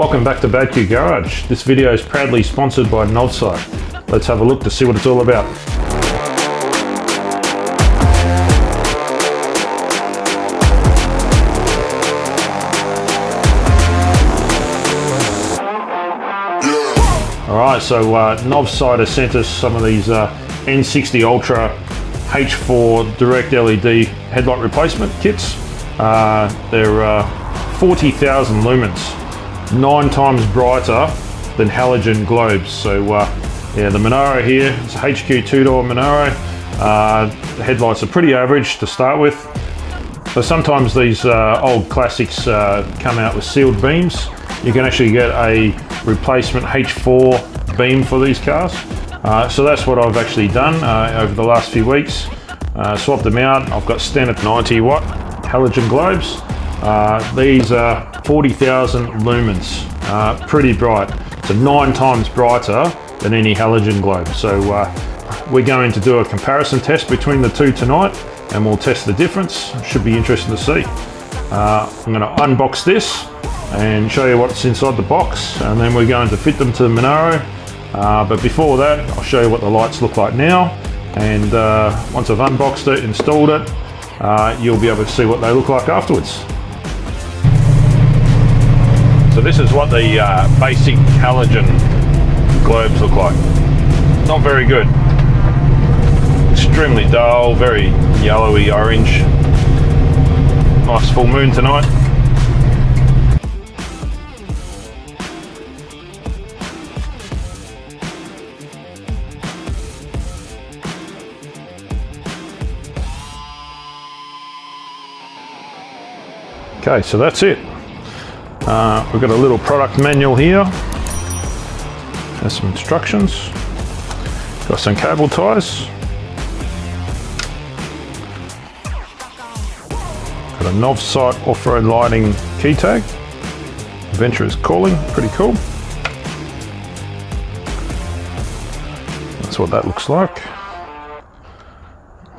Welcome back to badqgarage. This video is proudly sponsored by Novsight. Let's have a look to see what it's all about. Alright, so Novsight has sent us some of these N60 Ultra H4 direct LED headlight replacement kits. They're 40,000 lumens. 9 times brighter than halogen globes. So yeah, the monaro here, it's a HQ 2-door monaro. The headlights are pretty average to start with. So sometimes these old classics come out with sealed beams. You can actually get a replacement H4 beam for these cars. So that's what I've actually done over the last few weeks. Swapped them out. I've got standard 90 watt halogen globes. These are 40,000 lumens, pretty bright. So 9 times brighter than any halogen globe. So we're going to do a comparison test between the two tonight, and we'll test the difference. Should be interesting to see. I'm going to unbox this and show you what's inside the box, and then we're going to fit them to the monaro. But before that, I'll show you what the lights look like now, and once I've unboxed it, installed it, you'll be able to see what they look like afterwards. So this is what the basic halogen globes look like. Not very good. Extremely dull, very yellowy orange. Nice full moon tonight. Okay, so that's it. We've got a little product manual here. There's some instructions. Got some cable ties. Got a Novsight off-road lighting key tag. Adventure is calling, pretty cool. That's what that looks like.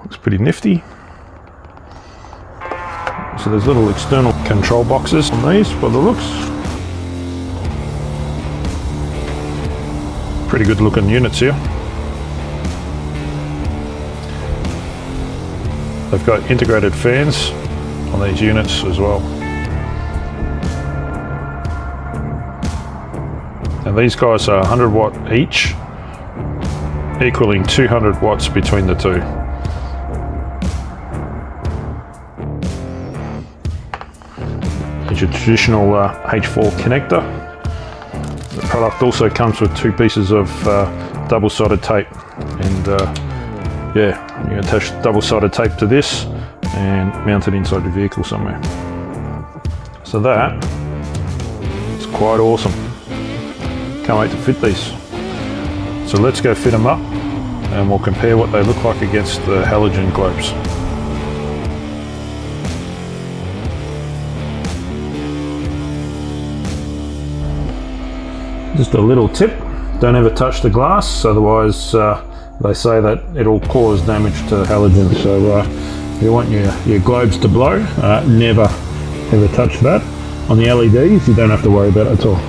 Looks pretty nifty. So there's little external control boxes on these by the looks. Pretty good looking units here. They've got integrated fans on these units as well. And these guys are 100 watt each, equaling 200 watts between the two. Your traditional H4 connector. The product also comes with 2 pieces of double-sided tape, and yeah, you can attach double-sided tape to this and mount it inside your vehicle somewhere. So that is quite awesome. Can't wait to fit these. So let's go fit them up, and we'll compare what they look like against the halogen globes. Just a little tip, don't ever touch the glass, otherwise they say that it'll cause damage to halogen. So if you want your globes to blow, never ever touch that. On the LEDs, you don't have to worry about it at all.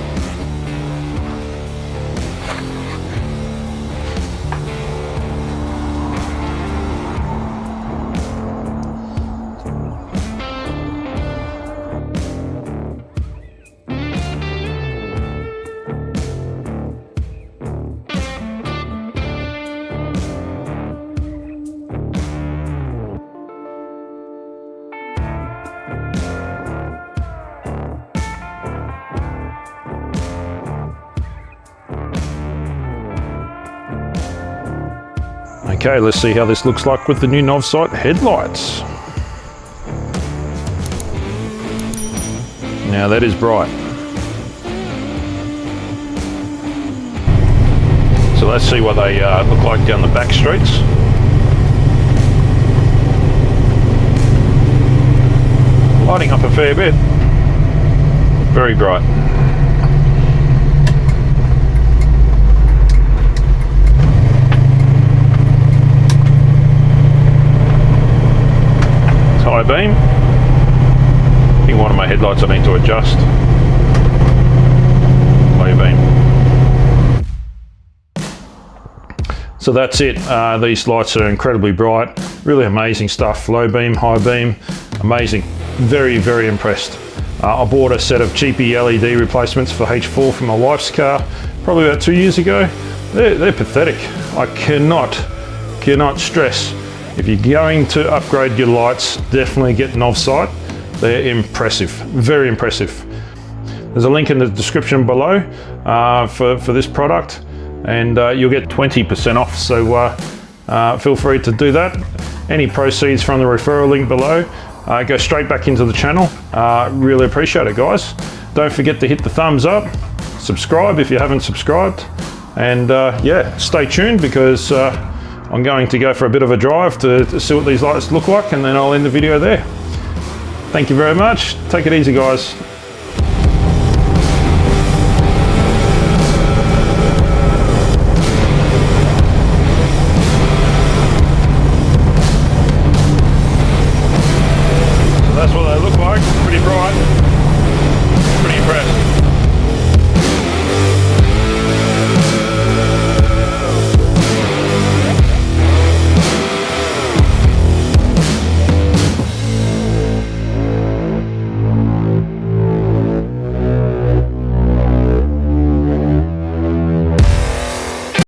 Okay, let's see how this looks like with the new Novsight headlights. Now that is bright. So let's see what they look like down the back streets. Lighting up a fair bit. Very bright. High beam. I think one of my headlights I need to adjust. low beam. So that's it. These lights are incredibly bright, really amazing stuff. Low beam, high beam, amazing. Very, very impressed. I bought a set of cheapy LED replacements for H4 for my wife's car, probably about 2 years ago. They're pathetic. I cannot stress, if you're going to upgrade your lights, definitely get Novsight. They're impressive, very impressive. There's a link in the description below for this product, and you'll get 20% off, so feel free to do that. Any proceeds from the referral link below go straight back into the channel. Really appreciate it, guys. Don't forget to hit the thumbs up, subscribe if you haven't subscribed, and yeah, stay tuned, because I'm going to go for a bit of a drive to see what these lights look like, and then I'll end the video there. Thank you very much. Take it easy, guys.